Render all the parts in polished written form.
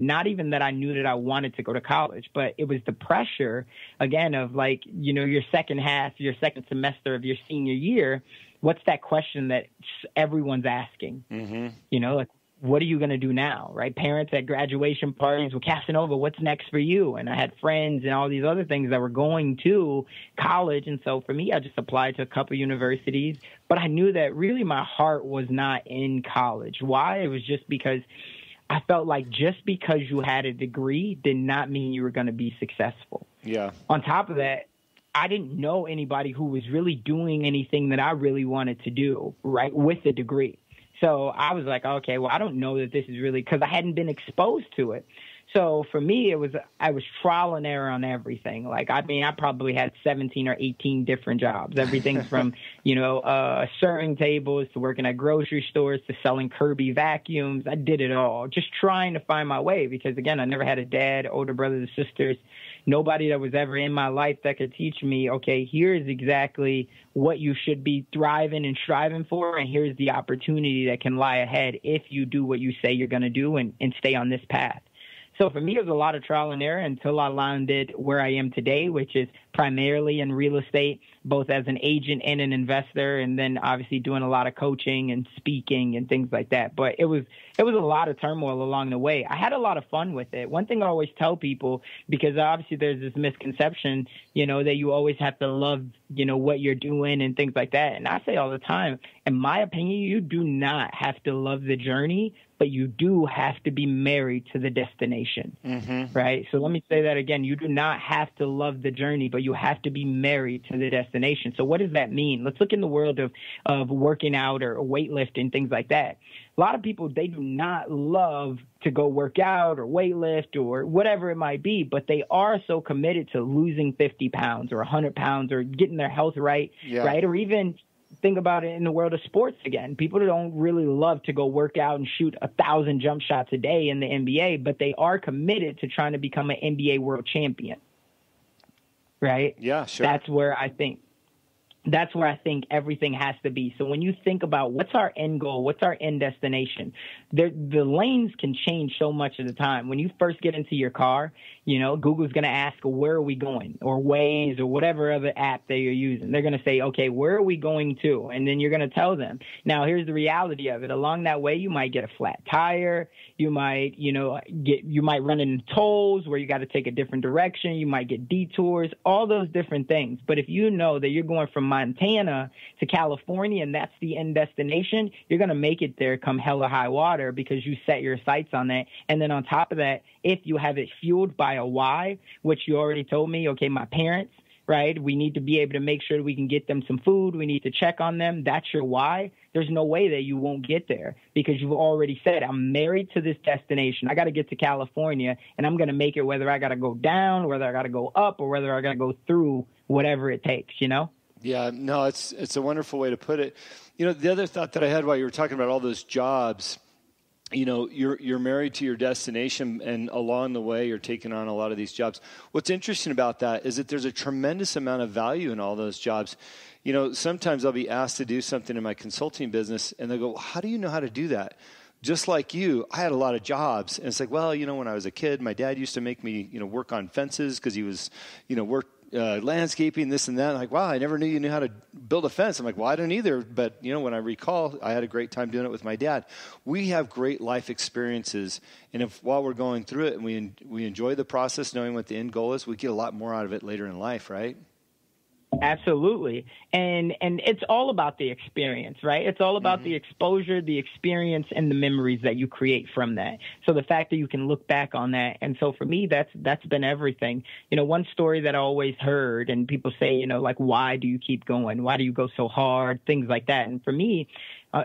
Not even that I knew that I wanted to go to college, but it was the pressure, again, of like, your your second semester of your senior year. What's that question that everyone's asking? Like, what are you going to do now, right? Parents at graduation parties with Casanova, what's next for you? And I had friends and all these other things that were going to college. And so for me, I just applied to a couple universities, but I knew that really my heart was not in college. Why? It was just because I felt like just because you had a degree did not mean you were going to be successful. Yeah. On top of that, I didn't know anybody who was really doing anything that I really wanted to do, right, with a degree. So I was like, okay, well, I don't know that this is really, because I hadn't been exposed to it. So for me, I was trial and error on everything. Like, I mean, I probably had 17 or 18 different jobs, everything from, serving tables to working at grocery stores to selling Kirby vacuums. I did it all, just trying to find my way because, again, I never had a dad, older brothers or sisters, nobody that was ever in my life that could teach me, okay, here's exactly what you should be thriving and striving for, and here's the opportunity that can lie ahead if you do what you say you're going to do and stay on this path. So for me, it was a lot of trial and error until I landed where I am today, which is primarily in real estate, both as an agent and an investor, and then obviously doing a lot of coaching and speaking and things like that. But it was a lot of turmoil along the way. I had a lot of fun with it. One thing I always tell people, because obviously there's this misconception, that you always have to love, what you're doing and things like that. And I say all the time, in my opinion, you do not have to love the journey, but you do have to be married to the destination, right? So let me say that again. You do not have to love the journey, but you have to be married to the destination. So what does that mean? Let's look in the world of working out or weightlifting, things like that. A lot of people, they do not love to go work out or weightlift or whatever it might be, but they are so committed to losing 50 pounds or 100 pounds or getting their health right, right? Or even think about it in the world of sports again. People don't really love to go work out and shoot 1,000 jump shots a day in the NBA, but they are committed to trying to become an NBA world champion, right? Yeah, sure. That's where I think everything has to be. So when you think about what's our end goal, what's our end destination, the lanes can change so much of the time. When you first get into your car, Google's going to ask, where are we going? Or Waze or whatever other app that you're using. They're going to say, okay, where are we going to? And then you're going to tell them. Now, here's the reality of it. Along that way, you might get a flat tire. You might, you might run into tolls where you got to take a different direction. You might get detours, all those different things. But if you know that you're going from Montana to California and that's the end destination, you're going to make it there come hell or high water because you set your sights on that. And then on top of that, if you have it fueled by a why, which you already told me, okay, my parents, right? We need to be able to make sure that we can get them some food. We need to check on them. That's your why. There's no way that you won't get there because you've already said, I'm married to this destination. I got to get to California and I'm going to make it whether I got to go down, whether I got to go up, or whether I got to go through whatever it takes, Yeah, no, it's a wonderful way to put it. The other thought that I had while you were talking about all those jobs, you're married to your destination, and along the way, you're taking on a lot of these jobs. What's interesting about that is that there's a tremendous amount of value in all those jobs. Sometimes I'll be asked to do something in my consulting business, and they'll go, how do you know how to do that? Just like you, I had a lot of jobs. And it's like, well, when I was a kid, my dad used to make me, work on fences because he was, landscaping, this and that. I'm like, wow, I never knew you knew how to build a fence. I'm like, well, I don't either. But, when I recall, I had a great time doing it with my dad. We have great life experiences. And while we're going through it and we enjoy the process, knowing what the end goal is, we get a lot more out of it later in life, right? Absolutely. And it's all about the experience, right? It's all about the exposure, the experience, and the memories that you create from that. So the fact that you can look back on that. And so for me, that's been everything. One story that I always heard, and people say, like, why do you keep going? Why do you go so hard? Things like that. And for me,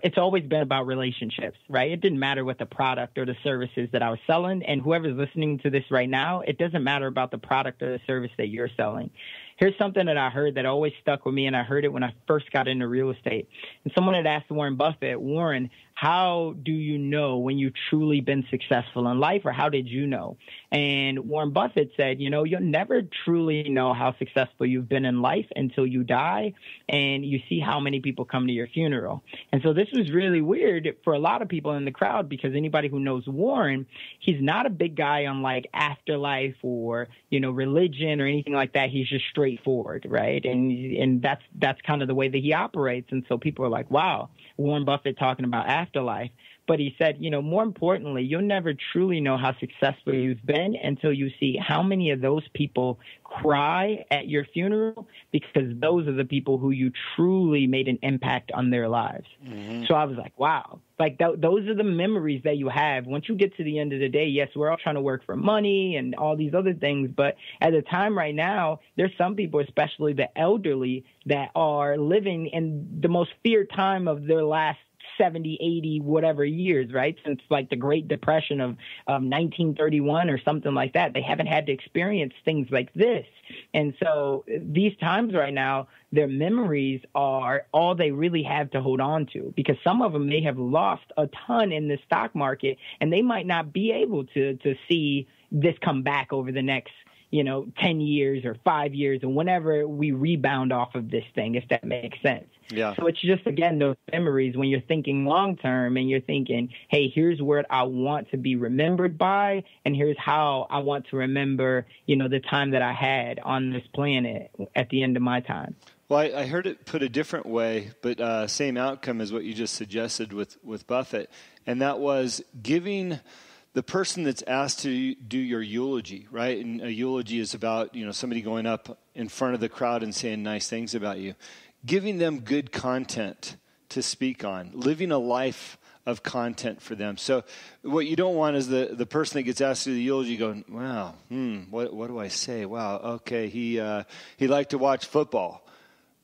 it's always been about relationships, right? It didn't matter what the product or the services that I was selling. And whoever's listening to this right now, it doesn't matter about the product or the service that you're selling. Here's something that I heard that always stuck with me, and I heard it when I first got into real estate. And someone had asked Warren Buffett, Warren, how do you know when you've truly been successful in life, or how did you know? And Warren Buffett said, you'll never truly know how successful you've been in life until you die and you see how many people come to your funeral. And so this was really weird for a lot of people in the crowd, because anybody who knows Warren, he's not a big guy on like afterlife or, religion or anything like that. He's just straightforward, right? And that's kind of the way that he operates. And so people are like, wow, Warren Buffett talking about afterlife. But he said, more importantly, you'll never truly know how successful you've been until you see how many of those people cry at your funeral, because those are the people who you truly made an impact on their lives. Mm-hmm. So I was like, wow, like those are the memories that you have. Once you get to the end of the day, yes, we're all trying to work for money and all these other things. But at the time right now, there's some people, especially the elderly, that are living in the most feared time of their last 70, 80, whatever years, right? Since like the Great Depression of 1931 or something like that. They haven't had to experience things like this. And so these times right now, their memories are all they really have to hold on to, because some of them may have lost a ton in the stock market, and they might not be able to see this come back over the next 10 years or 5 years, and whenever we rebound off of this thing, if that makes sense. Yeah. So it's just, again, those memories when you're thinking long term and you're thinking, hey, here's what I want to be remembered by, and here's how I want to remember, the time that I had on this planet at the end of my time. Well, I heard it put a different way, but same outcome as what you just suggested with Buffett, and that was giving the person that's asked to do your eulogy, right? And a eulogy is about, somebody going up in front of the crowd and saying nice things about you. Giving them good content to speak on, living a life of content for them. So what you don't want is the person that gets asked to do the eulogy going, wow, what do I say? Wow, okay, he liked to watch football.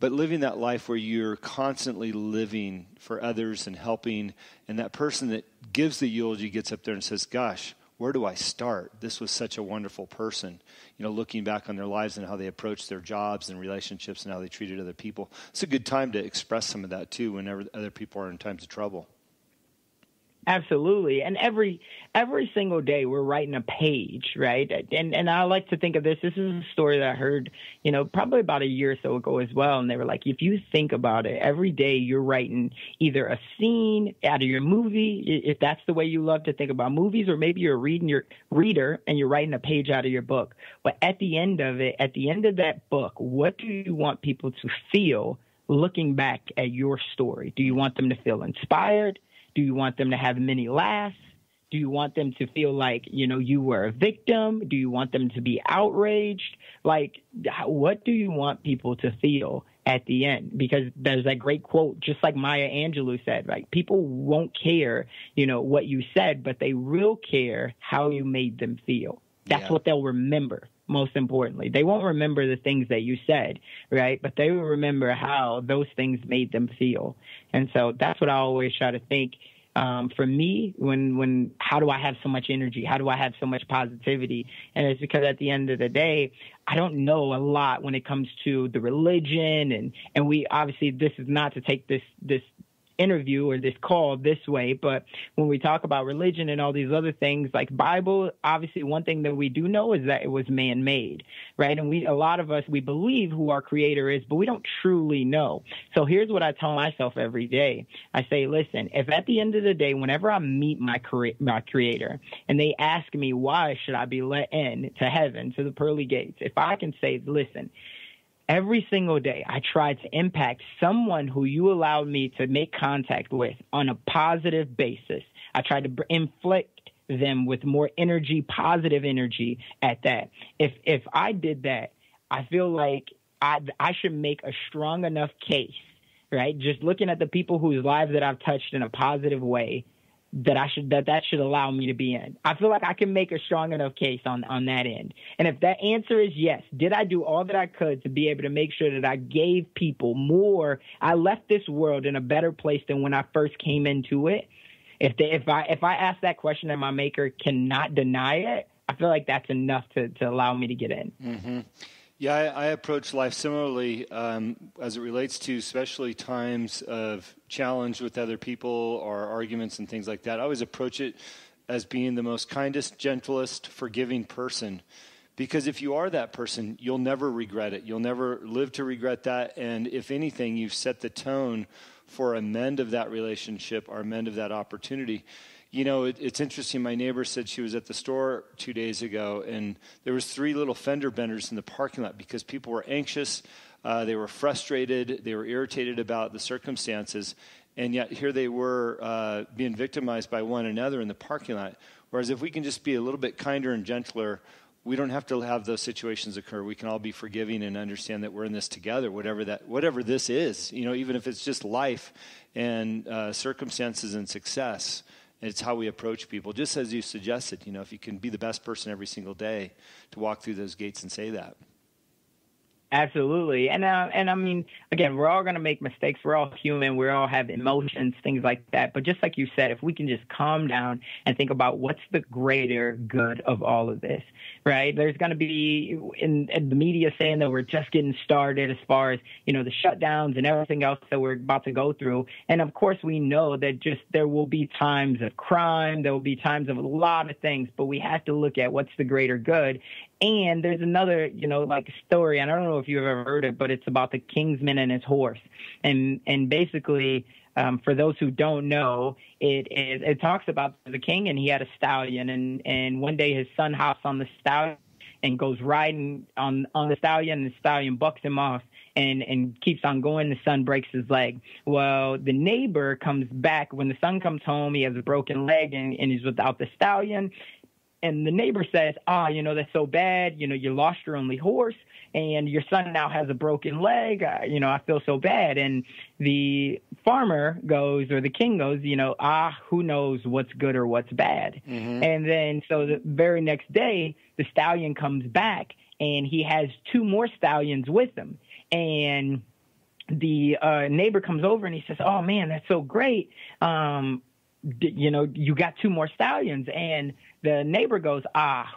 But living that life where you're constantly living for others and helping, and that person that gives the eulogy gets up there and says, gosh, where do I start? This was such a wonderful person, looking back on their lives and how they approached their jobs and relationships and how they treated other people. It's a good time to express some of that too whenever other people are in times of trouble. Absolutely. And every single day we're writing a page, right? And I like to think of this. This is a story that I heard, probably about a year or so ago as well. And they were like, if you think about it, every day you're writing either a scene out of your movie, if that's the way you love to think about movies, or maybe you're reading your reader and you're writing a page out of your book. But at the end of it, at the end of that book, what do you want people to feel looking back at your story? Do you want them to feel inspired? Do you want them to have many laughs? Do you want them to feel like, you were a victim? Do you want them to be outraged? Like, what do you want people to feel at the end? Because there's that great quote, just like Maya Angelou said, right? People won't care, what you said, but they will care how you made them feel. That's what they'll remember. Most importantly, they won't remember the things that you said, right? But they will remember how those things made them feel. And so that's what I always try to think. For me, when how do I have so much energy? How do I have so much positivity? And it's because at the end of the day, I don't know a lot when it comes to the religion. And we obviously, this is not to take this interview or this call this way, but when we talk about religion and all these other things, like Bible, obviously one thing that we do know is that it was man-made, right? And a lot of us, we believe who our creator is, but we don't truly know. So here's what I tell myself every day. I say, listen, if at the end of the day, whenever I meet my creator and they ask me, why should I be let in to heaven, to the pearly gates? If I can say, listen, every single day, I try to impact someone who you allowed me to make contact with on a positive basis. I try to inflict them with more energy, positive energy at that. If I did that, I feel like I should make a strong enough case, right? Just looking at the people whose lives that I've touched in a positive way, that should allow me to be in. I feel like I can make a strong enough case on that end. And if that answer is yes, did I do all that I could to be able to make sure that I gave people more? I left this world in a better place than when I first came into it. If I ask that question and my maker cannot deny it, I feel like that's enough to allow me to get in. Mm-hmm. Yeah, I approach life similarly as it relates to especially times of challenge with other people or arguments and things like that. I always approach it as being the most kindest, gentlest, forgiving person. Because if you are that person, you'll never regret it. You'll never live to regret that. And if anything, you've set the tone for a mend of that relationship or a mend of that opportunity. You know, it's interesting. My neighbor said she was at the store 2 days ago, and there was 3 little fender benders in the parking lot because people were anxious, they were frustrated, they were irritated about the circumstances, and yet here they were being victimized by one another in the parking lot. Whereas if we can just be a little bit kinder and gentler, we don't have to have those situations occur. We can all be forgiving and understand that we're in this together, whatever this is. You know, even if it's just life and circumstances and success. It's how we approach people, just as you suggested. You know, if you can be the best person every single day, to walk through those gates and say that. Absolutely. And I mean, again, we're all going to make mistakes. We're all human. We all have emotions, things like that. But just like you said, if we can just calm down and think about what's the greater good of all of this, right? There's going to be in the media saying that we're just getting started as far as, you know, the shutdowns and everything else that we're about to go through. And of course, we know that just there will be times of crime. There will be times of a lot of things, but we have to look at what's the greater good. And there's another, you know, like story, and I don't know if you've ever heard it, but it's about the kingsman and his horse. And basically, for those who don't know, it talks about the king, and he had a stallion, and one day his son hops on the stallion and goes riding on the stallion, and the stallion bucks him off and keeps on going. The son breaks his leg. Well, the neighbor comes back. When the son comes home, he has a broken leg, and he's without the stallion. And the neighbor says, you know, that's so bad. You know, you lost your only horse and your son now has a broken leg. You know, I feel so bad. And the farmer goes, or the king goes, you know, who knows what's good or what's bad. Mm-hmm. And then so the very next day, the stallion comes back and he has 2 more stallions with him. And the neighbor comes over and he says, oh, man, that's so great. You know, you got 2 more stallions. And the neighbor goes,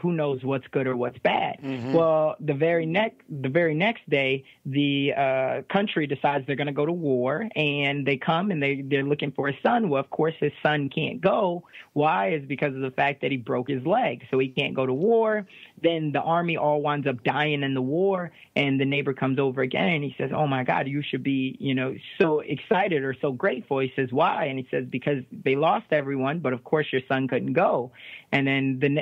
who knows what's good or what's bad? Mm-hmm. Well, the very next day, the country decides they're going to go to war, and they come and they're looking for his son. Well, of course, his son can't go. Why? Is because of the fact that he broke his leg, so he can't go to war. Then the army all winds up dying in the war, and the neighbor comes over again, and he says, oh, my God, you should be, you know, so excited or so grateful. He says, why? And he says, because they lost everyone, but of course your son couldn't go. And then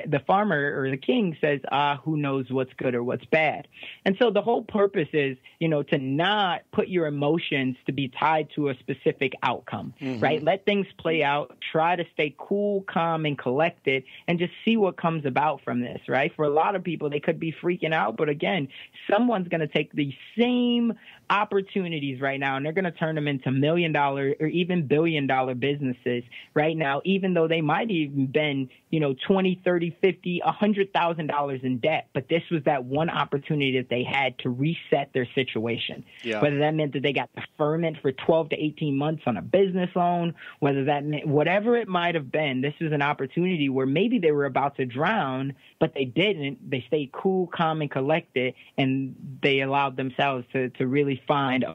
the farmer or the king says, who knows what's good or what's bad. And so the whole purpose is, you know, to not put your emotions to be tied to a specific outcome, mm-hmm. right? Let things play out. Try to stay cool, calm, and collected, and just see what comes about from this, right? For a lot of people, they could be freaking out. But again, someone's going to take the same opportunities right now, and they're going to turn them into $1 million or even $1 billion businesses right now, even though they might even been, you know, $20, $30, $50, $100,000 in debt. But this was that one opportunity that they had to reset their situation. Yeah. Whether that meant that they got deferment for 12 to 18 months on a business loan, whether that meant whatever it might have been, this was an opportunity where maybe they were about to drown, but they didn't. They stayed cool, calm, and collected, and they allowed themselves to really find.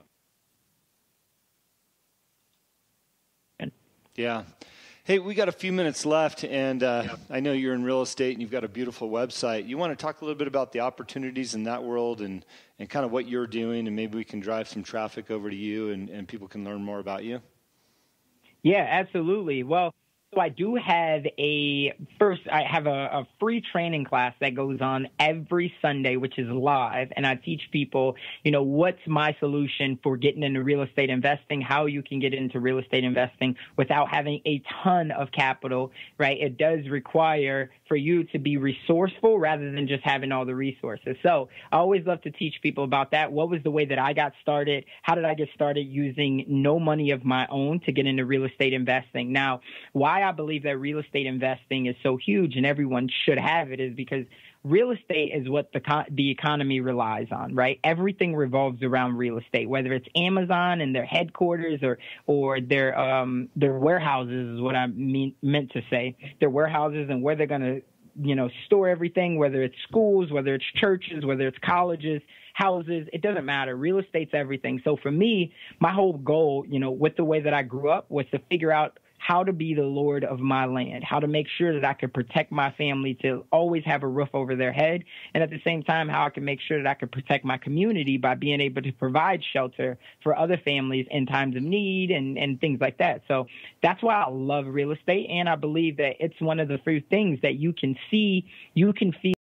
Yeah. Hey, we got a few minutes left, and I know you're in real estate and you've got a beautiful website. You want to talk a little bit about the opportunities in that world and kind of what you're doing, and maybe we can drive some traffic over to you and people can learn more about you? Yeah, absolutely. Well, so I do have I have a free training class that goes on every Sunday, which is live. And I teach people, you know, what's my solution for getting into real estate investing, how you can get into real estate investing without having a ton of capital, right? It does require for you to be resourceful rather than just having all the resources. So I always love to teach people about that. What was the way that I got started? How did I get started using no money of my own to get into real estate investing? Now, why I believe that real estate investing is so huge and everyone should have it is because real estate is what the economy relies on, right? Everything revolves around real estate, whether it's Amazon and their headquarters or their warehouses is what I meant to say. Their warehouses and where they're going to store everything, whether it's schools, whether it's churches, whether it's colleges, houses, it doesn't matter. Real estate's everything. So for me, my whole goal, with the way that I grew up was to figure out how to be the Lord of my land, how to make sure that I could protect my family to always have a roof over their head. And at the same time, how I can make sure that I could protect my community by being able to provide shelter for other families in times of need and things like that. So that's why I love real estate. And I believe that it's one of the few things that you can see, you can feel.